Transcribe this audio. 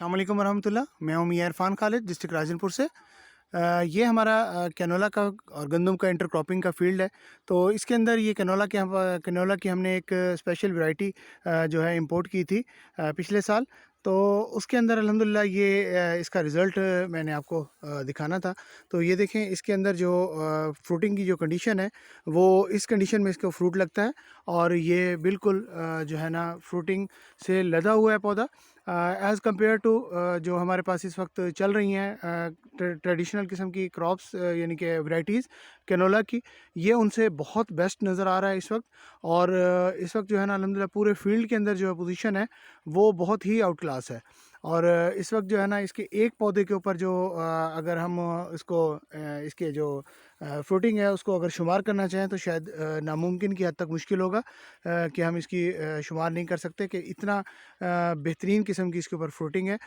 अस्सलाम वालेकुम वरहमतुल्लाह। मैं हूं मियां इरफान खालिद, डिस्ट्रिक्ट राजनपुर से। ये हमारा कैनोला का और गंदम का इंटरक्रॉपिंग का फील्ड है। तो इसके अंदर ये कैनोला की हमने एक स्पेशल वैरायटी जो है इंपोर्ट की थी पिछले साल। तो उसके अंदर अल्हम्दुलिल्लाह ये इसका रिज़ल्ट मैंने आपको दिखाना था। तो ये देखें, इसके अंदर जो फ्रूटिंग की जो कंडीशन है, वो इस कंडीशन में इसको फ्रूट लगता है। और ये बिल्कुल जो है ना, फ्रूटिंग से लदा हुआ है पौधा, एज़ कम्पेयर टू जो हमारे पास इस वक्त चल रही हैं ट्रेडिशनल किस्म की क्रॉप्स, यानी कि वैरायटीज़ कैनोला की। ये उनसे बहुत बेस्ट नज़र आ रहा है इस वक्त। और इस वक्त जो है ना, अल्हम्दुलिल्लाह पूरे फील्ड के अंदर जो है पोजीशन है, वो बहुत ही आउट क्लास है। और इस वक्त जो है ना, इसके एक पौधे के ऊपर जो अगर हम इसके जो फ्रूटिंग है उसको अगर शुमार करना चाहें, तो शायद नामुमकिन की हद तक मुश्किल होगा कि हम इसकी शुमार नहीं कर सकते कि इतना बेहतरीन किस्म की इसके ऊपर फ्रूटिंग है।